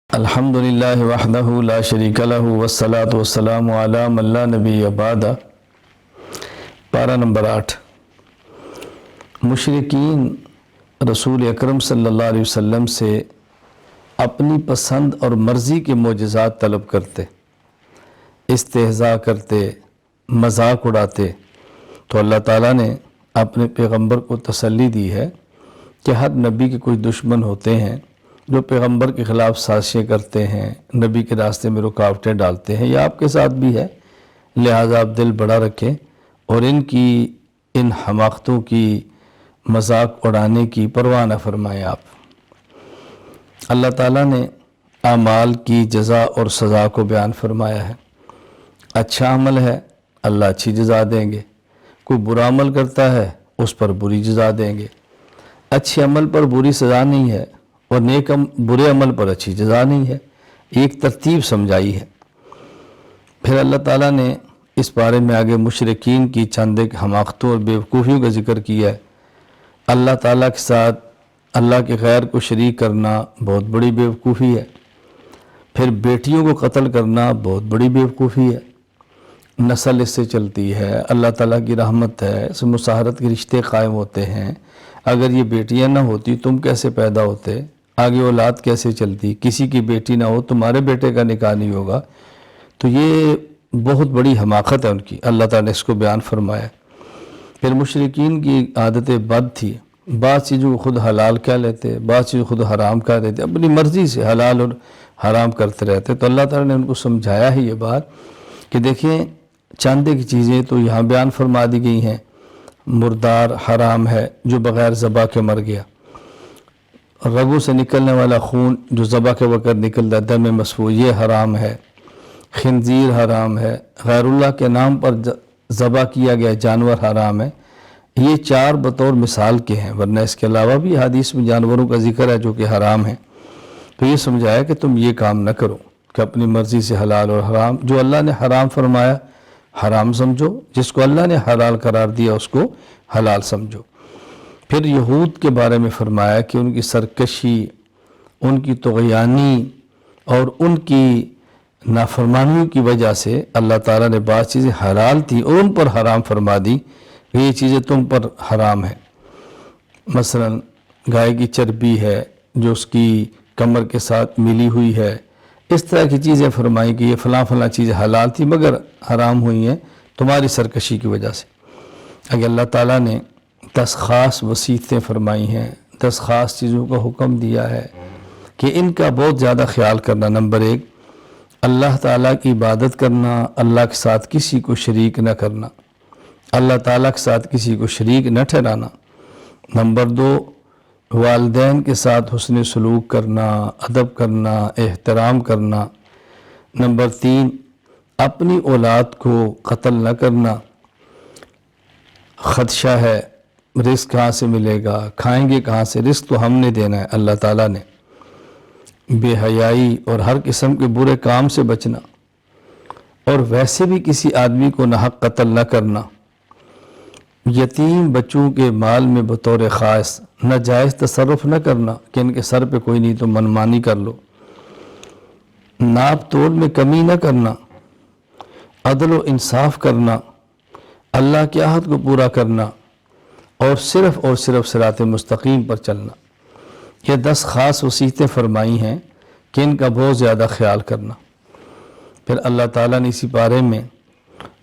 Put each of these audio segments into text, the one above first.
الحمدللہ وحدہ لا شریک لہ والصلاة والسلام علی من لا نبی بعد۔ پارہ نمبر 8۔ مشرکین رسول اکرم صلی اللہ علیہ وسلم سے اپنی پسند اور مرضی کے معجزات طلب کرتے، استہزاء کرتے، مذاق اڑاتے، تو اللہ تعالیٰ نے اپنے پیغمبر کو تسلی دی ہے کہ ہر نبی کے کچھ دشمن ہوتے ہیں جو پیغمبر کے خلاف سازشیں کرتے ہیں، نبی کے راستے میں رکاوٹیں ڈالتے ہیں۔ یہ آپ کے ساتھ بھی ہے، لہٰذا آپ دل بڑا رکھیں اور ان حماقتوں کی مذاق اڑانے کی پرواہ نہ فرمائیں آپ۔ اللہ تعالیٰ نے اعمال کی جزا اور سزا کو بیان فرمایا ہے۔ اچھا عمل ہے، اللہ اچھی جزا دیں گے۔ کوئی برا عمل کرتا ہے، اس پر بری جزا دیں گے۔ اچھے عمل پر بری سزا نہیں ہے اور برے عمل پر اچھی جزا نہیں ہے، ایک ترتیب سمجھائی ہے۔ پھر اللہ تعالیٰ نے اس بارے میں آگے مشرکین کی چند ایک حماقتوں اور بیوقوفیوں کا ذکر کیا ہے۔ اللہ تعالیٰ کے ساتھ اللہ کے غیر کو شریک کرنا بہت بڑی بیوقوفی ہے۔ پھر بیٹیوں کو قتل کرنا بہت بڑی بیوقوفی ہے۔ نسل اس سے چلتی ہے، اللہ تعالیٰ کی رحمت ہے، اس میں مساہرت کے رشتے قائم ہوتے ہیں۔ اگر یہ بیٹیاں نہ ہوتی تم کیسے پیدا ہوتے، آگے اولاد کیسے چلتی، کسی کی بیٹی نہ ہو تمہارے بیٹے کا نکاح نہیں ہوگا، تو یہ بہت بڑی حماقت ہے ان کی۔ اللہ تعالیٰ نے اس کو بیان فرمایا۔ پھر مشرکین کی عادت بد تھی، بعض چیزوں کو خود حلال کہہ لیتے، بعض چیزوں کو خود حرام کہہ دیتے، اپنی مرضی سے حلال اور حرام کرتے رہتے۔ تو اللہ تعالیٰ نے ان کو سمجھایا ہے یہ بات کہ دیکھیں چاندے کی چیزیں تو یہاں بیان فرما دی گئی ہیں۔ مردار حرام ہے جو بغیر ذبح کے مر گیا، رگوں سے نکلنے والا خون جو ذبح کے وقت نکلتا دم مسفوح یہ حرام ہے، خنزیر حرام ہے، غیر اللہ کے نام پر ذبح کیا گیا جانور حرام ہے۔ یہ چار بطور مثال کے ہیں، ورنہ اس کے علاوہ بھی حدیث میں جانوروں کا ذکر ہے جو کہ حرام ہیں۔ تو یہ سمجھایا کہ تم یہ کام نہ کرو کہ اپنی مرضی سے حلال اور حرام، جو اللہ نے حرام فرمایا حرام سمجھو، جس کو اللہ نے حلال قرار دیا اس کو حلال سمجھو۔ پھر یہود کے بارے میں فرمایا کہ ان کی سرکشی، ان کی طغیانی اور ان کی نافرمانیوں کی وجہ سے اللہ تعالیٰ نے بعض چیزیں حلال تھیں اور ان پر حرام فرما دی کہ یہ چیزیں تم پر حرام ہیں۔ مثلا گائے کی چربی ہے جو اس کی کمر کے ساتھ ملی ہوئی ہے، اس طرح کی چیزیں فرمائیں کہ یہ فلاں فلاں چیزیں حلال تھی مگر حرام ہوئی ہیں تمہاری سرکشی کی وجہ سے۔ اگر اللہ تعالیٰ نے 10 خاص وصیتیں فرمائی ہیں، 10 خاص چیزوں کا حکم دیا ہے کہ ان کا بہت زیادہ خیال کرنا۔ نمبر 1، اللہ تعالیٰ کی عبادت کرنا، اللہ کے ساتھ کسی کو شریک نہ کرنا، اللہ تعالیٰ کے ساتھ کسی کو شریک نہ ٹھہرانا۔ نمبر 2، والدین کے ساتھ حسن سلوک کرنا، ادب کرنا، احترام کرنا۔ نمبر 3، اپنی اولاد کو قتل نہ کرنا، خدشہ ہے رزق کہاں سے ملے گا، کھائیں گے کہاں سے، رزق تو ہم نے دینا ہے اللہ تعالیٰ نے۔ بے حیائی اور ہر قسم کے برے کام سے بچنا، اور ویسے بھی کسی آدمی کو ناحق قتل نہ کرنا۔ یتیم بچوں کے مال میں بطور خاص ناجائز تصرف نہ کرنا کہ ان کے سر پہ کوئی نہیں تو منمانی کر لو۔ ناپ تول میں کمی نہ کرنا، عدل و انصاف کرنا، اللہ کے عہد کو پورا کرنا، اور صرف صراط مستقیم پر چلنا۔ یہ 10 خاص وصیتیں فرمائی ہیں کہ ان کا بہت زیادہ خیال کرنا۔ پھر اللہ تعالیٰ نے اسی بارے میں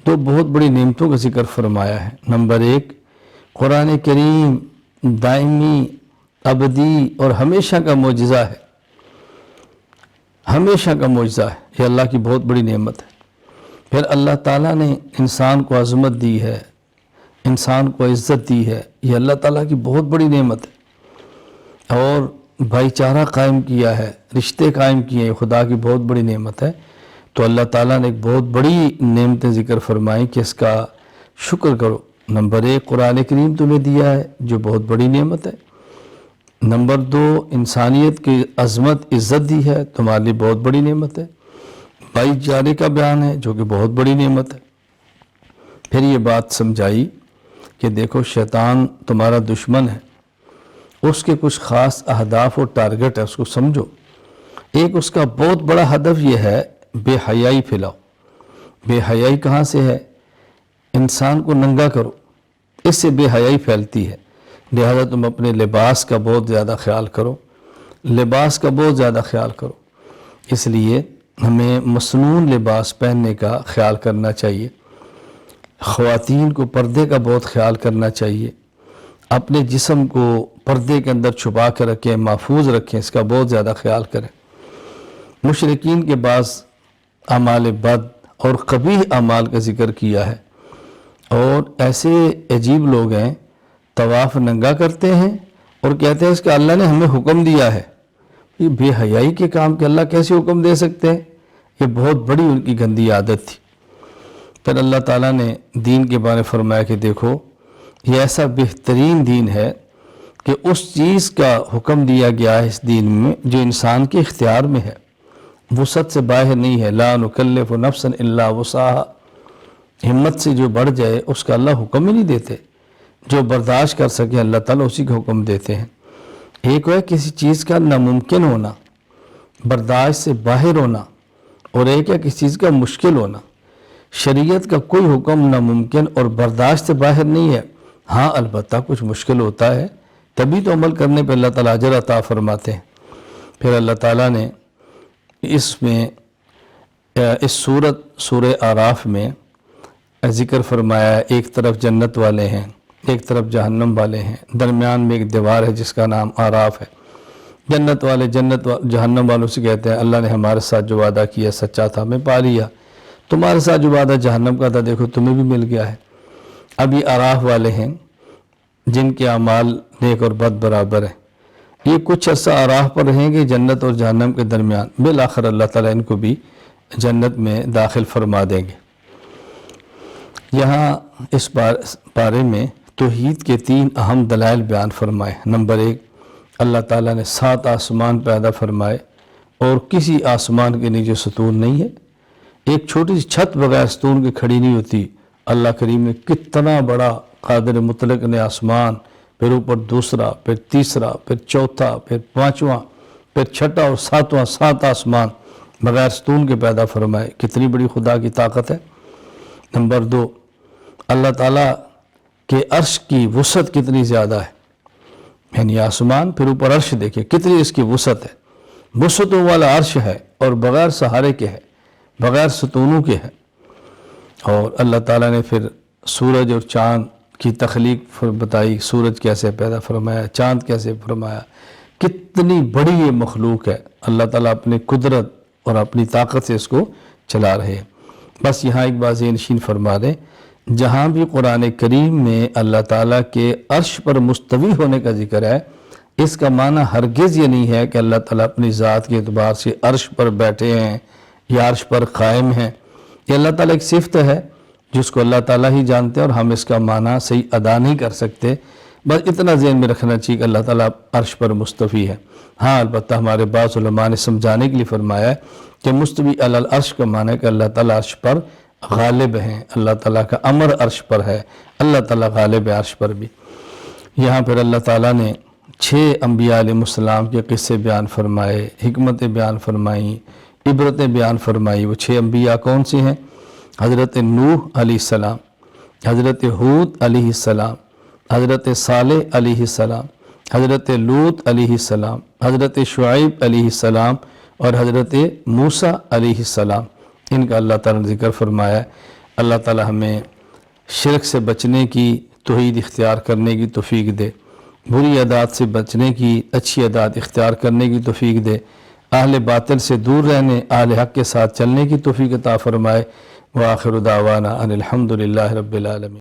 2 بہت بڑی نعمتوں کا ذکر فرمایا ہے۔ نمبر 1، قرآن کریم دائمی، ابدی اور ہمیشہ کا معجزہ ہے، ہمیشہ کا معجزہ ہے، یہ اللہ کی بہت بڑی نعمت ہے۔ پھر اللہ تعالیٰ نے انسان کو عظمت دی ہے، انسان کو عزت دی ہے، یہ اللہ تعالیٰ کی بہت بڑی نعمت ہے۔ اور بھائی چارہ قائم کیا ہے، رشتے قائم کیے ہیں، خدا کی بہت بڑی نعمت ہے۔ تو اللہ تعالیٰ نے ایک بہت بڑی نعمتیں ذکر فرمائیں کہ اس کا شکر کرو۔ نمبر 1، قرآن کریم تمہیں دیا ہے جو بہت بڑی نعمت ہے۔ نمبر 2، انسانیت کی عظمت عزت دی ہے، تمہارے لیے بہت بڑی نعمت ہے۔ بھائی چارے کا بیان ہے جو کہ بہت بڑی نعمت ہے۔ پھر یہ بات سمجھائی کہ دیکھو شیطان تمہارا دشمن ہے، اس کے کچھ خاص اہداف اور ٹارگٹ ہے، اس کو سمجھو۔ ایک اس کا بہت بڑا ہدف یہ ہے بے حیائی پھیلاؤ۔ بے حیائی کہاں سے ہے؟ انسان کو ننگا کرو، اس سے بے حیائی پھیلتی ہے۔ لہذا تم اپنے لباس کا بہت زیادہ خیال کرو، لباس کا بہت زیادہ خیال کرو۔ اس لیے ہمیں مصنون لباس پہننے کا خیال کرنا چاہیے۔ خواتین کو پردے کا بہت خیال کرنا چاہیے، اپنے جسم کو پردے کے اندر چھپا کے رکھیں، محفوظ رکھیں، اس کا بہت زیادہ خیال کریں۔ مشرکین کے بعض اعمال بد اور قبیح اعمال کا ذکر کیا ہے، اور ایسے عجیب لوگ ہیں طواف ننگا کرتے ہیں اور کہتے ہیں اس کا اللہ نے ہمیں حکم دیا ہے۔ یہ بے حیائی کے کام کے اللہ کیسے حکم دے سکتے ہیں؟ یہ بہت بڑی ان کی گندی عادت تھی۔ پھر اللہ تعالیٰ نے دین کے بارے میں فرمایا کہ دیکھو یہ ایسا بہترین دین ہے کہ اس چیز کا حکم دیا گیا ہے اس دین میں جو انسان کے اختیار میں ہے، وسعت سے باہر نہیں ہے۔ لا نکلف نفسا الا وسعها، ہمت سے جو بڑھ جائے اس کا اللہ حکم ہی نہیں دیتے، جو برداشت کر سکے اللہ تعالیٰ اسی کا حکم دیتے ہیں۔ ایک ہے کسی چیز کا ناممکن ہونا، برداشت سے باہر ہونا، اور ایک ہے کسی چیز کا مشکل ہونا۔ شریعت کا کوئی حکم ناممکن اور برداشت سے باہر نہیں ہے، ہاں البتہ کچھ مشکل ہوتا ہے، تبھی تو عمل کرنے پہ اللہ تعالیٰ اجر عطا فرماتے ہیں۔ پھر اللہ تعالیٰ نے اس سورہ اعراف میں ذکر فرمایا، ایک طرف جنت والے ہیں، ایک طرف جہنم والے ہیں، درمیان میں ایک دیوار ہے جس کا نام اعراف ہے۔ جنت والے جہنم والوں سے کہتے ہیں اللہ نے ہمارے ساتھ جو وعدہ کیا سچا تھا، ہمیں پا لیا، تمہارے ساتھ جو وعدہ جہنم کا تھا دیکھو تمہیں بھی مل گیا ہے۔ اب یہ اعراف والے ہیں جن کے اعمال نیک اور بد برابر ہیں، یہ کچھ عرصہ اعراف پر رہیں گے جنت اور جہنم کے درمیان، بالآخر اللہ تعالیٰ ان کو بھی جنت میں داخل فرما دیں گے۔ یہاں اس پارے میں توحید کے 3 اہم دلائل بیان فرمائے۔ نمبر 1، اللہ تعالیٰ نے 7 آسمان پیدا فرمائے اور کسی آسمان کے نیچے ستون نہیں ہے، ایک چھوٹی سی چھت بغیر ستون کے کھڑی نہیں ہوتی۔ اللہ کریم نے کتنا بڑا قادر مطلق نے آسمان، پھر اوپر دوسرا، پھر تیسرا، پھر چوتھا، پھر 5واں، پھر 6واں اور 7واں، 7 آسمان بغیر ستون کے پیدا فرمائے۔ کتنی بڑی خدا کی طاقت ہے۔ نمبر 2، اللہ تعالیٰ کہ عرش کی وسعت کتنی زیادہ ہے، یعنی آسمان پھر اوپر عرش دیکھیں کتنی اس کی وسعت ہے، وسعتوں والا عرش ہے اور بغیر سہارے کے ہے، بغیر ستونوں کے ہے۔ اور اللہ تعالیٰ نے پھر سورج اور چاند کی تخلیق بتائی، سورج کیسے پیدا فرمایا، چاند کیسے فرمایا، کتنی بڑی یہ مخلوق ہے۔ اللہ تعالیٰ اپنی قدرت اور اپنی طاقت سے اس کو چلا رہے ہیں۔ بس یہاں ایک بات ذہن نشین فرما دیں، جہاں بھی قرآن کریم میں اللہ تعالیٰ کے عرش پر مستوی ہونے کا ذکر ہے، اس کا معنی ہرگز یہ نہیں ہے کہ اللہ تعالیٰ اپنی ذات کے اعتبار سے عرش پر بیٹھے ہیں یا عرش پر قائم ہیں۔ یہ اللہ تعالیٰ ایک صفت ہے جس کو اللہ تعالیٰ ہی جانتے ہیں اور ہم اس کا معنی صحیح ادا نہیں کر سکتے۔ بس اتنا ذہن میں رکھنا چاہیے کہ اللہ تعالیٰ عرش پر مستوی ہے۔ ہاں البتہ ہمارے بعض علماء نے سمجھانے کے لیے فرمایا ہے کہ مستوی علی العرش کا معنی ہے کہ اللہ تعالیٰ عرش پر غالب ہیں، اللہ تعالیٰ کا امر عرش پر ہے، اللہ تعالیٰ غالب ہے عرش پر بھی۔ یہاں پھر اللہ تعالیٰ نے 6 انبیاء علیہ السلام کے قصے بیان فرمائے، حکمتیں بیان فرمائیں، عبرتیں بیان فرمائی۔ وہ 6 انبیاء کون سے ہیں؟ حضرت نوح علیہ السلام، حضرت ہود علیہ السلام، حضرت صالح علیہ السلام، حضرت لوط علیہ السلام، حضرت شعیب علیہ السلام اور حضرت موسیٰ علیہ السلام۔ ان کا اللہ تعالیٰ نے ذکر فرمایا ہے۔ اللہ تعالیٰ ہمیں شرک سے بچنے کی، توحید اختیار کرنے کی توفیق دے، بری عادات سے بچنے کی، اچھی عادات اختیار کرنے کی توفیق دے، اہل باطل سے دور رہنے، اہل حق کے ساتھ چلنے کی توفیق عطا فرمائے۔ وآخر دعوانا ان الحمد للہ رب العالمین۔